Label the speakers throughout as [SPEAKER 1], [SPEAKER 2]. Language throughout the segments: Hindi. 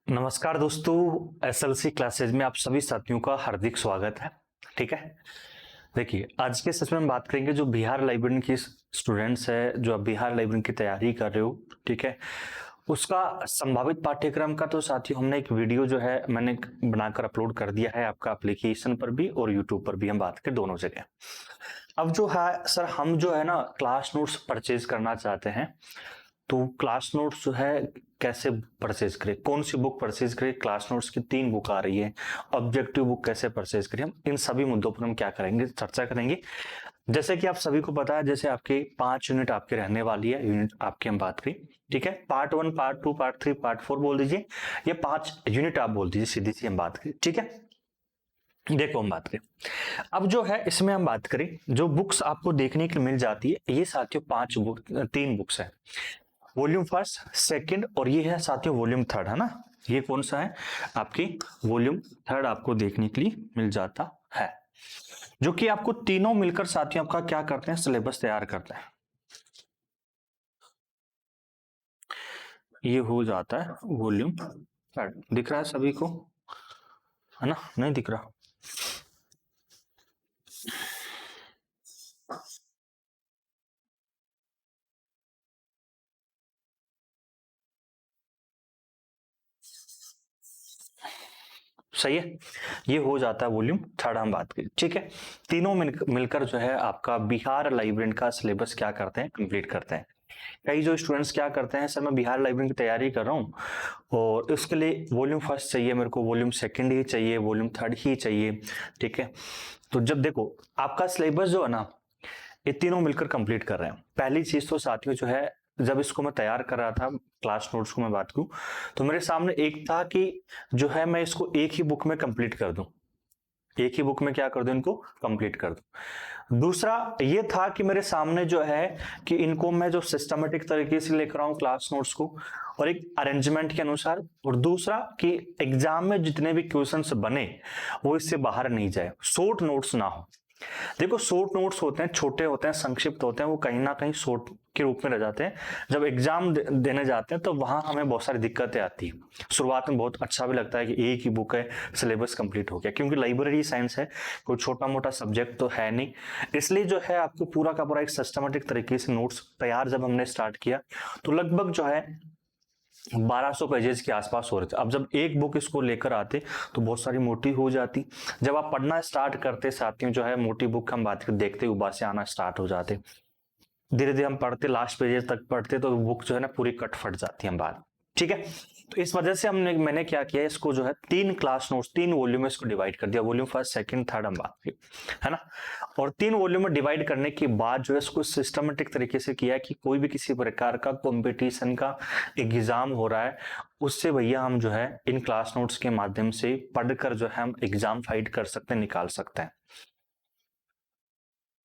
[SPEAKER 1] नमस्कार दोस्तों, एसएलसी क्लासेज में आप सभी साथियों का हार्दिक स्वागत है। ठीक है, देखिए आज के सेशन में हम बात करेंगे जो बिहार लाइब्रेरी की स्टूडेंट्स है, जो आप बिहार लाइब्रेरी की तैयारी कर रहे हो, ठीक है, उसका संभावित पाठ्यक्रम का तो साथियों हमने एक वीडियो जो है मैंने बनाकर अपलोड कर दिया है आपका एप्लीकेशन पर भी और यूट्यूब पर भी, हम बात करें दोनों जगह। अब जो है सर, हम जो है ना क्लास नोट्स परचेज करना चाहते हैं, तो क्लास नोट्स जो है कैसे परचेज करें, कौन सी बुक परचेज करें। क्लास नोट्स की 3 बुक आ रही है, ऑब्जेक्टिव बुक कैसे परचेज करें, हम इन सभी मुद्दों पर हम क्या करेंगे, चर्चा करेंगे। जैसे कि आप सभी को पता है, जैसे आपके 5 यूनिट आपके रहने वाली है, यूनिट आपकी हम बात करें, ठीक है, पार्ट 1, पार्ट 2, पार्ट 3, पार्ट 4 बोल दीजिए, ये 5 यूनिट आप बोल दीजिए, सीधी सी हम बात करें। ठीक है, देखो हम बात करें, अब जो है इसमें हम बात करें, जो बुक्स आपको देखने के लिए मिल जाती है, ये साथियों 3 बुक्स है, वॉल्यूम फर्स्ट, सेकंड और ये है साथियों वॉल्यूम थर्ड, है ना। ये कौन सा है, आपकी वॉल्यूम थर्ड आपको देखने के लिए मिल जाता है, जो कि आपको तीनों मिलकर साथियों आपका क्या करते हैं, सिलेबस तैयार करते हैं। ये हो जाता है वॉल्यूम थर्ड, दिख रहा है सभी को, है ना, नहीं दिख रहा। सही है, ये हो जाता है वॉल्यूम थर्ड हम बात करें। ठीक है, तीनों मिलकर जो है आपका बिहार लाइब्रेरी का सिलेबस क्या करते हैं, कंप्लीट करते हैं। कई जो स्टूडेंट्स क्या करते हैं, सर मैं बिहार लाइब्रेरी की तैयारी कर रहा हूँ और उसके लिए वॉल्यूम फर्स्ट चाहिए मेरे को, वॉल्यूम सेकंड ही चाहिए, वॉल्यूम थर्ड ही चाहिए। ठीक है, तो जब देखो आपका सिलेबस जो है ना, ये तीनों मिलकर कंप्लीट कर रहे हैं। पहली चीज तो साथियों जो है, जब इसको मैं तैयार कर रहा था, क्लास नोट्स को मैं बात करूं, तो मेरे सामने एक था कि जो है मैं इसको एक ही बुक में कंप्लीट कर दूं, एक ही बुक में क्या कर दूं, इनको कंप्लीट कर दूं। दूसरा ये था कि मेरे सामने जो है कि इनको मैं जो सिस्टमेटिक तरीके से लेकर आऊं क्लास नोट्स को, और एक अरेंजमेंट के अनुसार, और दूसरा कि एग्जाम में जितने भी क्वेश्चंस बने वो इससे बाहर नहीं जाए, शॉर्ट नोट्स ना हो। देखो शॉर्ट नोट्स होते हैं, छोटे होते हैं, संक्षिप्त होते हैं, वो कहीं ना कहीं शॉर्ट के रूप में रह जाते हैं। जब एग्जाम देने जाते हैं तो वहां हमें बहुत सारी दिक्कतें आती है। शुरुआत में बहुत अच्छा भी लगता है कि एक ही बुक है, सिलेबस कंप्लीट हो गया, क्योंकि लाइब्रेरी साइंस है, कोई छोटा मोटा सब्जेक्ट तो है नहीं। इसलिए जो है आपको पूरा का पूरा एक सिस्टमेटिक तरीके से नोट्स तैयार जब हमने स्टार्ट किया, तो लगभग जो है 1200 पेजेस के आसपास हो रहे थे। अब जब एक बुक इसको लेकर आते तो बहुत सारी मोटी हो जाती। जब आप पढ़ना स्टार्ट करते साथियों जो है, मोटी बुक हम बात कर देखते उबासे आना स्टार्ट हो जाते। धीरे धीरे हम पढ़ते, लास्ट पेजेस तक पढ़ते तो बुक जो है ना पूरी कट फट जाती है बात। ठीक है, तो इस वजह से मैंने क्या किया, इसको जो है 3 क्लास नोट्स, 3 वॉल्यूम में इसको डिवाइड कर दिया, वॉल्यूम फर्स्ट सेकंड थर्ड हम बात की, है ना। और 3 वॉल्यूम में डिवाइड करने के बाद जो है इसको सिस्टमेटिक तरीके से किया कि कोई भी किसी प्रकार का कंपटीशन का एग्जाम हो रहा है, उससे भैया हम जो है इन क्लास नोट्स के माध्यम से पढ़कर जो है हम एग्जाम फाइट कर सकते हैं, निकाल सकते हैं।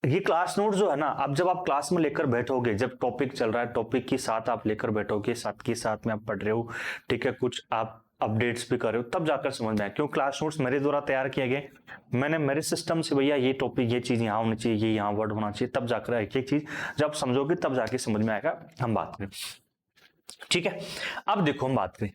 [SPEAKER 1] ये क्लास नोट जो है ना, अब जब आप क्लास में लेकर बैठोगे, जब टॉपिक चल रहा है, टॉपिक के साथ आप लेकर बैठोगे, साथ के साथ में आप पढ़ रहे हो, ठीक है, कुछ आप अपडेट्स भी कर रहे हो, तब जाकर समझ में आए। क्यों क्लास नोट्स मेरे द्वारा तैयार किए गए, मैंने मेरे सिस्टम से भैया ये टॉपिक, ये चीज यहाँ होनी चाहिए, ये यहाँ वर्ड होना चाहिए, तब जाकर एक एक चीज जब समझोगे तब जाके समझ में आएगा। हम बात करें, ठीक है, अब देखो हम बात करें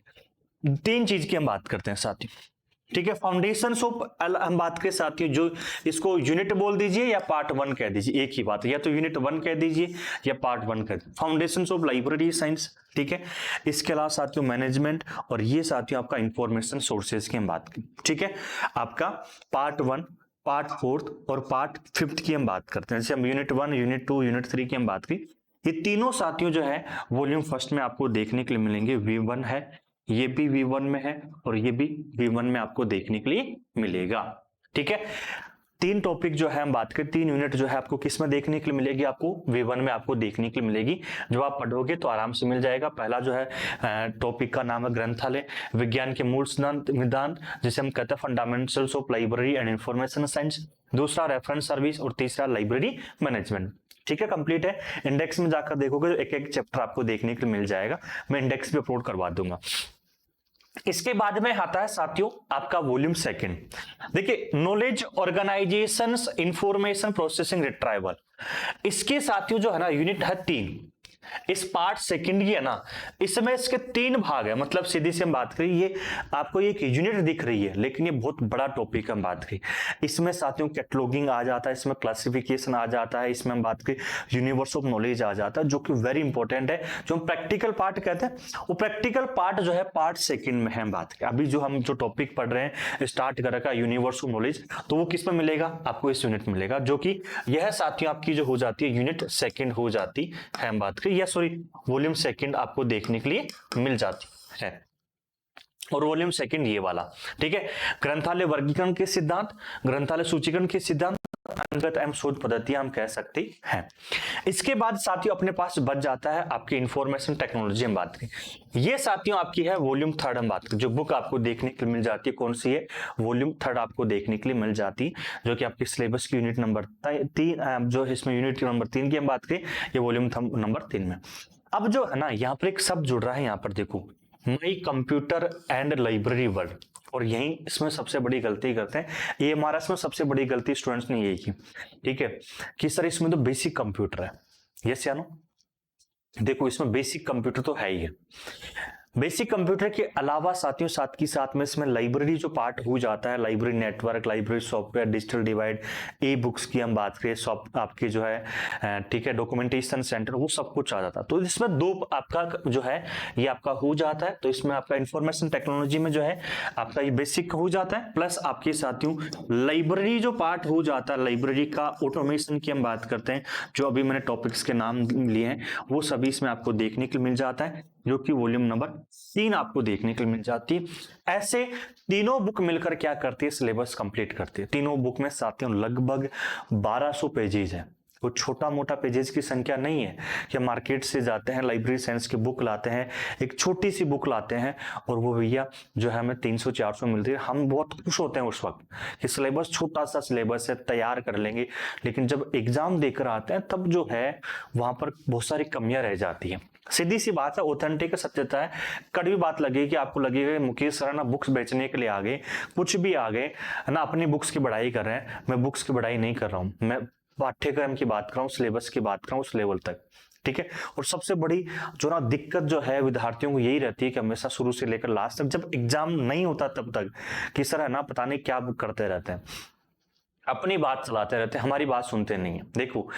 [SPEAKER 1] 3 चीज की, हम बात करते हैं साथियों। ठीक है, फाउंडेशन ऑफ, हम बात करें साथियों, जो इसको यूनिट बोल दीजिए या पार्ट 1 कह दीजिए, एक ही बात है, या तो यूनिट 1 कह दीजिए या पार्ट 1 कह दीजिए, फाउंडेशन ऑफ लाइब्रेरी साइंस। ठीक है, इसके अलावा साथियों मैनेजमेंट, और ये साथियों आपका इंफॉर्मेशन सोर्सेज की हम बात करें। ठीक है, आपका पार्ट 1, पार्ट 4 और पार्ट 5 की हम बात करते हैं। जैसे हम यूनिट 1, यूनिट 2, यूनिट 3 की हम बात करें, ये तीनों साथियों जो है वॉल्यूम फर्स्ट में आपको देखने के लिए मिलेंगे। V1 है, ये भी V1 में है, और ये भी V1 में आपको देखने के लिए मिलेगा। ठीक है, 3 टॉपिक जो है हम बात करें, 3 यूनिट जो है आपको किस में देखने के लिए मिलेगी, आपको V1 में आपको देखने के लिए मिलेगी। जब आप पढ़ोगे तो आराम से मिल जाएगा। पहला जो है टॉपिक का नाम है ग्रंथालय विज्ञान के मूल सिद्धांत, जिसे हम कहते हैं fundamentals of library and information science. दूसरा रेफरेंस सर्विस, और तीसरा लाइब्रेरी मैनेजमेंट। ठीक है, कंप्लीट है। इंडेक्स में जाकर देखोगे तो एक एक चैप्टर आपको देखने के लिए मिल जाएगा, मैं इंडेक्स भी अपलोड करवा दूंगा। इसके बाद में आता है साथियों आपका वॉल्यूम सेकंड। देखिए, knowledge organisations information processing retrieval, इसके साथियों जो है ना यूनिट है 3, इस पार्ट सेकंड की है ना, इसमें इसके 3 भाग है। मतलब सीधी सी हम बात करें, ये आपको एक यूनिट दिख रही है लेकिन ये बहुत बड़ा टॉपिक हम बात करें। इसमें साथियों कैटलॉगिंग आ जाता है, इसमें क्लासिफिकेशन आ जाता है, इसमें हम बात करें यूनिवर्स ऑफ नॉलेज आ जाता है, जो कि वेरी इंपॉर्टेंट है। जो हम प्रैक्टिकल पार्ट कहते हैं, वो प्रैक्टिकल पार्ट जो है पार्ट सेकंड में है हम बात करें। अभी जो हम जो टॉपिक पढ़ रहे हैं स्टार्ट कर रखा यूनिवर्स ऑफ नॉलेज, तो वो किस में मिलेगा? आपको इस यूनिट में मिलेगा, जो कि यह साथियों आपकी जो हो जाती है यूनिट सेकंड हो जाती है हम बात करें, या सॉरी वॉल्यूम सेकंड आपको देखने के लिए मिल जाती है। और वॉल्यूम सेकंड ये वाला, ठीक है। ग्रंथालय वर्गीकरण के सिद्धांत, ग्रंथालय सूचीकरण के सिद्धांत, अंतर्गत एवं शोध पद्धतियां हम कह सकते हैं। इसके बाद साथियों अपने पास बच जाता है आपकी इंफॉर्मेशन टेक्नोलॉजी हम बात करें। ये साथियों आपकी है वॉल्यूम थर्ड हम बात करें। जो बुक आपको देखने के लिए मिल जाती है कौन सी है? वॉल्यूम थर्ड आपको देखने के लिए मिल जाती है, जो कि आपकी सिलेबस की यूनिट नंबर 3, जो इसमें यूनिट नंबर 3 की हम बात करें, ये वॉल्यूम नंबर 3 में। अब जो है ना यहाँ पर एक शब्द जुड़ रहा है, यहाँ पर देखो my computer and library word, और यही इसमें सबसे बड़ी गलती करते हैं। ये हमारा इसमें सबसे बड़ी गलती स्टूडेंट्स ने यही की, ठीक है, कि सर इसमें तो बेसिक कंप्यूटर है। यस या नो? देखो इसमें बेसिक कंप्यूटर तो है ही है। बेसिक कंप्यूटर के अलावा साथियों साथ की साथ में इसमें लाइब्रेरी जो पार्ट हो जाता है, library network, library software, digital divide, e books की हम बात करें, आपकी जो है ठीक है डॉक्यूमेंटेशन सेंटर, वो सब कुछ आ जाता है। तो इसमें 2 आपका जो है ये आपका हो जाता है। तो इसमें आपका इंफॉर्मेशन टेक्नोलॉजी में जो है आपका ये बेसिक हो जाता है, प्लस आपके साथियों लाइब्रेरी जो पार्ट हो जाता है, लाइब्रेरी का ऑटोमेशन की हम बात करते हैं, जो अभी मैंने टॉपिक्स के नाम लिए हैं वो सभी इसमें आपको देखने के लिए मिल जाता है, जो कि वॉल्यूम नंबर 3 आपको देखने के लिए मिल जाती है। ऐसे तीनों बुक मिलकर क्या करती है? सिलेबस कंप्लीट करती है। तीनों बुक में साथियों लगभग 1200 पेजेज है। कोई छोटा मोटा पेजेस की संख्या नहीं है कि मार्केट से जाते हैं लाइब्रेरी साइंस की बुक लाते हैं, एक छोटी सी बुक लाते हैं और वो भैया जो है हमें 300-400 मिलती है। हम बहुत खुश होते हैं उस वक्त कि सिलेबस छोटा सा सिलेबस है, तैयार कर लेंगे, लेकिन जब एग्जाम देकर आते हैं तब जो है वहां पर बहुत सारी कमियां रह जाती है। सीधी सी बात है, ऑथेंटिक सत्यता है। कड़वी बात लगेगी, आपको लगेगा मुकेश सर ना बुक्स बेचने के लिए आ गए, कुछ भी आ गए ना, अपनी बुक्स की बढ़ाई कर रहे हैं। मैं बुक्स की बढ़ाई नहीं कर रहा हूं, मैं पाठ्यक्रम की बात कर रहा हूं, सिलेबस की बात कर रहा हूं उस लेवल तक, ठीक है। और सबसे बड़ी जो ना दिक्कत जो है विद्यार्थियों को यही रहती है कि हमेशा शुरू से लेकर लास्ट तक जब एग्जाम नहीं होता तब तक कि सर है ना पता नहीं क्या करते रहते हैं, अपनी बात चलाते रहते हैं, हमारी बात सुनते नहीं है। देखो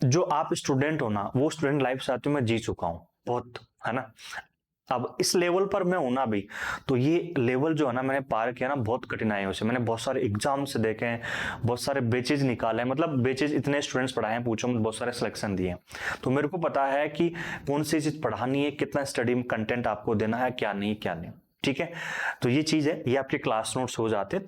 [SPEAKER 1] जो आप स्टूडेंट हो ना, वो स्टूडेंट लाइफ साथियों में जी चुका हूं बहुत, है ना। अब इस लेवल पर मैं होना भी, तो ये लेवल जो है ना मैंने पार किया ना बहुत कठिनाइयों से। मैंने बहुत सारे एग्जाम से देखे हैं, बहुत सारे बेचेज निकाले हैं, मतलब बेचेज इतने स्टूडेंट्स पढ़ाए हैं पूछो, बहुत सारे सिलेक्शन दिए हैं। तो मेरे को पता है कि कौन सी चीज पढ़ानी है, कितना स्टडी में कंटेंट आपको देना है, क्या नहीं क्या नहीं, ठीक है। तो ये चीज है, ये आपके क्लास नोट्स हो जाते हैं।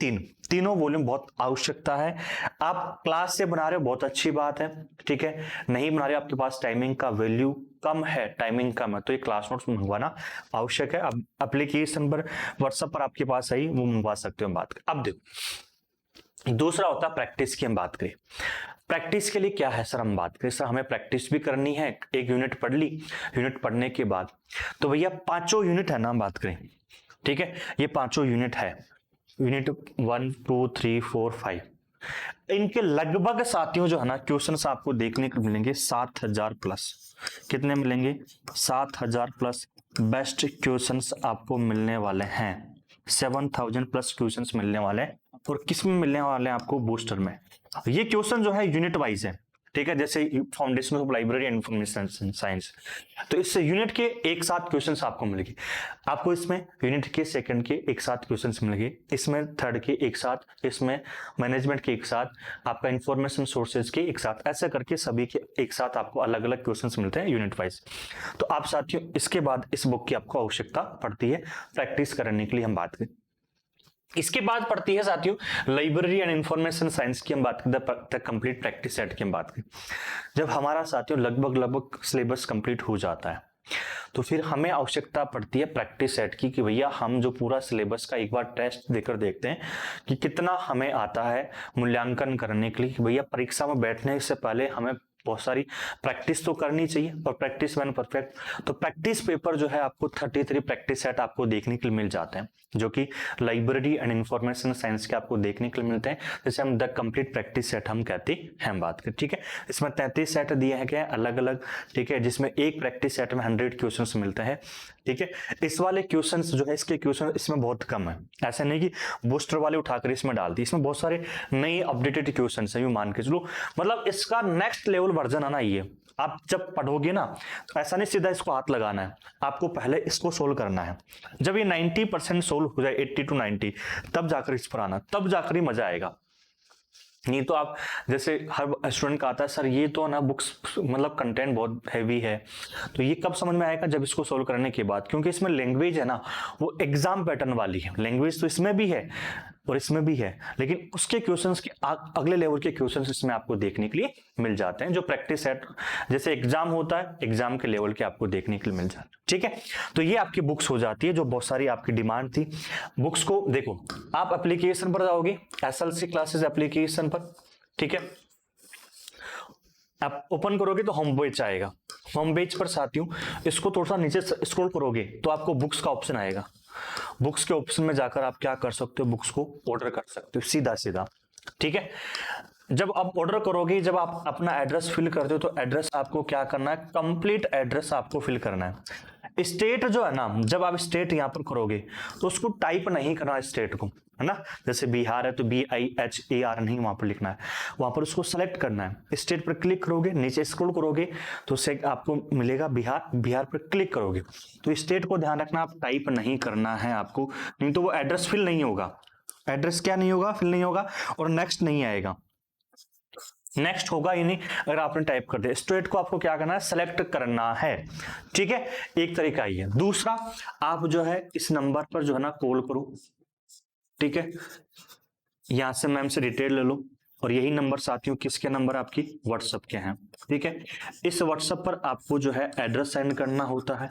[SPEAKER 1] तीनों वॉल्यूम बहुत आवश्यकता है। आप क्लास से बना रहे हो बहुत अच्छी बात है, ठीक है। नहीं बना रहे, आपके पास टाइमिंग का वैल्यू कम है, टाइमिंग कम है, तो ये क्लास नोट्स मंगवाना आवश्यक है। अब एप्लीकेशन पर व्हाट्सएप पर आपके पास है, वो मंगवा सकते हो। बात अब देखो दूसरा होता है प्रैक्टिस की हम बात करें। प्रैक्टिस के लिए क्या है सर? हम बात करें सर हमें प्रैक्टिस भी करनी है। एक यूनिट पढ़ ली, यूनिट पढ़ने के बाद तो भैया 5 यूनिट है ना हम बात करें, ठीक है। ये 5 यूनिट है, यूनिट 1 2 3 4 5, इनके लगभग साथियों जो है ना क्वेश्चंस आपको देखने को मिलेंगे 7000 प्लस। कितने मिलेंगे? 7000 प्लस बेस्ट क्वेश्चंस आपको मिलने वाले हैं। 7000 प्लस क्वेश्चंस मिलने वाले हैं। और किस में मिलने वाले हैं आपको? बूस्टर में। ये क्वेश्चन जो है यूनिट वाइज है, ठीक है। जैसे foundation of library and information science, तो इससे यूनिट के एक साथ क्वेश्चंस आपको मिलेंगे। आपको इसमें यूनिट के सेकंड के एक साथ क्वेश्चंस मिलेंगे, इसमें थर्ड के एक साथ, इसमें मैनेजमेंट के एक साथ, आपका इंफॉर्मेशन सोर्सेज के एक साथ, ऐसा करके सभी के एक साथ आपको अलग अलग क्वेश्चंस मिलते हैं यूनिट वाइज। तो आप साथियों इसके बाद इस बुक की आपको आवश्यकता पड़ती है प्रैक्टिस करने के लिए हम बात करें। इसके बाद पड़ती है साथियों लाइब्रेरी एंड इंफॉर्मेशन साइंस की हम बात करते हैं, कंप्लीट प्रैक्टिस सेट की हम बात करें। जब हमारा साथियों लगभग सिलेबस कंप्लीट हो जाता है तो फिर हमें आवश्यकता पड़ती है प्रैक्टिस सेट की, कि भैया हम जो पूरा सिलेबस का एक बार टेस्ट देकर देखते हैं कि कितना हमें आता है, मूल्यांकन करने के लिए कि भैया परीक्षा में बैठने से पहले हमें बहुत सारी प्रैक्टिस तो करनी चाहिए, और प्रैक्टिस मैन परफेक्ट। तो प्रैक्टिस पेपर जो है आपको 33 प्रैक्टिस सेट आपको देखने के लिए मिल जाते हैं, जो कि लाइब्रेरी एंड इंफॉर्मेशन साइंस के आपको देखने के लिए मिलते हैं, जैसे हम द कंप्लीट प्रैक्टिस सेट हम कहते हैं बात कर, ठीक है। इसमें 33 सेट दिए हैं क्या अलग अलग, ठीक है, जिसमें एक प्रैक्टिस सेट में 100 क्वेश्चन मिलते हैं, ठीक है। इस वाले क्वेश्चन जो है, इसके क्वेश्चन इसमें बहुत कम है, ऐसा नहीं कि बूस्टर वाले उठाकर इसमें डाल दी, इसमें बहुत सारे नए अपडेटेड क्वेश्चन है, मान के चलो, मतलब इसका नेक्स्ट लेवल वर्जन आना ये। आप जब पढ़ोगे ना तो ऐसा नहीं सीधा इसको हाथ लगाना है, आपको पहले इसको सोल्व करना है। जब ये 90% सोल्व हो जाए, 80 to 90, तब जाकर इस पर आना, तब जाकर ही मजा आएगा। नहीं तो आप जैसे हर स्टूडेंट का आता है सर ये तो ना बुक्स मतलब कंटेंट बहुत हैवी है, तो ये कब समझ में आएगा, जब इसको सोल्व करने के बाद, क्योंकि इसमें लैंग्वेज है ना वो एग्जाम पैटर्न वाली है। लैंग्वेज तो इसमें भी है और इसमें भी है, लेकिन उसके क्वेश्चंस के अगले लेवल के क्वेश्चंस इसमें आपको देखने के लिए मिल जाते हैं, जो प्रैक्टिस सेट जैसे एग्जाम होता है, एग्जाम के लेवल के आपको देखने के लिए मिल जाते हैं, ठीक है। तो ये आपकी बुक्स हो जाती है, जो बहुत सारी आपकी डिमांड थी। बुक्स को देखो, आप एप्लीकेशन पर जाओगे, एसएलसी क्लासेस एप्लीकेशन पर, ठीक है, आप ओपन करोगे तो होम पेज आएगा। होम पेज पर साथियों इसको थोड़ा सा नीचे स्क्रॉल करोगे तो आपको बुक्स का ऑप्शन आएगा। बुक्स के ऑप्शन में जाकर आप क्या कर सकते हो, बुक्स को ऑर्डर कर सकते हो सीधा सीधा, ठीक है। जब आप ऑर्डर करोगे, जब आप अपना एड्रेस फिल करते हो, तो एड्रेस आपको क्या करना है, कंप्लीट एड्रेस आपको फिल करना है। स्टेट जो है ना, जब आप स्टेट यहां पर करोगे तो उसको टाइप नहीं करना स्टेट को, है ना, जैसे बिहार है तो BIHAR नहीं वहां पर लिखना है, वहां पर उसको सेलेक्ट करना है। स्टेट पर क्लिक करोगे, नीचे स्क्रॉल करोगे तो उससे आपको मिलेगा बिहार, बिहार पर क्लिक करोगे तो स्टेट को ध्यान रखना, आप टाइप नहीं करना है आपको, नहीं तो वो एड्रेस फिल नहीं होगा। एड्रेस क्या नहीं होगा, फिल नहीं होगा, और नेक्स्ट नहीं आएगा, नेक्स्ट होगा ही नहीं अगर आपने टाइप कर दिया। स्टेट को आपको क्या करना है, सेलेक्ट करना है, ठीक है। एक तरीका ही है। दूसरा, आप जो है इस नंबर पर जो है ना कॉल करो, ठीक है, यहां से मैम से डिटेल ले लो, और यही नंबर साथियों किसके नंबर आपकी व्हाट्सएप के हैं, ठीक है। इस व्हाट्सएप पर आपको जो है एड्रेस सेंड करना होता है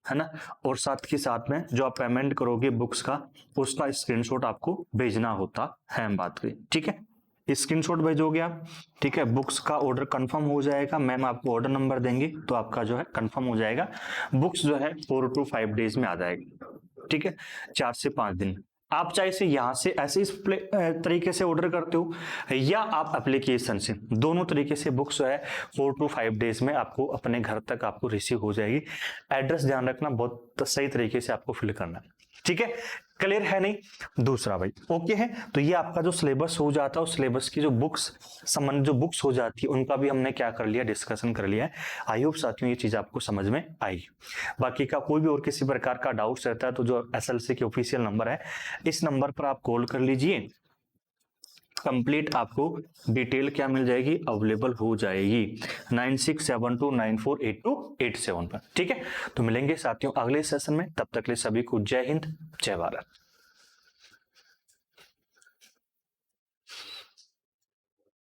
[SPEAKER 1] ना, और साथ के साथ में जो आप पेमेंट करोगे बुक्स का, उसका स्क्रीनशॉट आपको भेजना होता है, हम बात करें, ठीक है। स्क्रीनशॉट भेजोगे आप, ठीक है, बुक्स का ऑर्डर कंफर्म हो जाएगा, मैम आपको ऑर्डर नंबर देंगे तो आपका जो है कंफर्म हो जाएगा। बुक्स जो है 4 to 5 डेज में आ जाएगी, ठीक है, 4 से 5 दिन। आप चाहे से यहाँ से ऐसे इस तरीके से ऑर्डर करते हो, या आप एप्लीकेशन से, दोनों तरीके से बुक्स जो है 4 to 5 डेज में आपको अपने घर तक आपको रिसीव हो जाएगी। एड्रेस ध्यान रखना, बहुत सही तरीके से आपको फिल करना है, ठीक है। क्लियर है नहीं? दूसरा भाई ओके है। तो ये आपका जो सिलेबस हो जाता है, उस सिलेबस की जो बुक्स संबंधित जो बुक्स हो जाती है उनका भी हमने क्या कर लिया, डिस्कशन कर लिया है। आई होप साथियों ये चीज आपको समझ में आई। बाकी का कोई भी और किसी प्रकार का डाउट्स रहता है तो जो एसएलसी के ऑफिशियल नंबर है, इस नंबर पर आप कॉल कर लीजिए, कंप्लीट आपको डिटेल क्या मिल जाएगी, अवेलेबल हो जाएगी 9672948287 पर, ठीक है। तो मिलेंगे साथियों अगले सेशन में, तब तक के लिए सभी को जय हिंद जय भारत।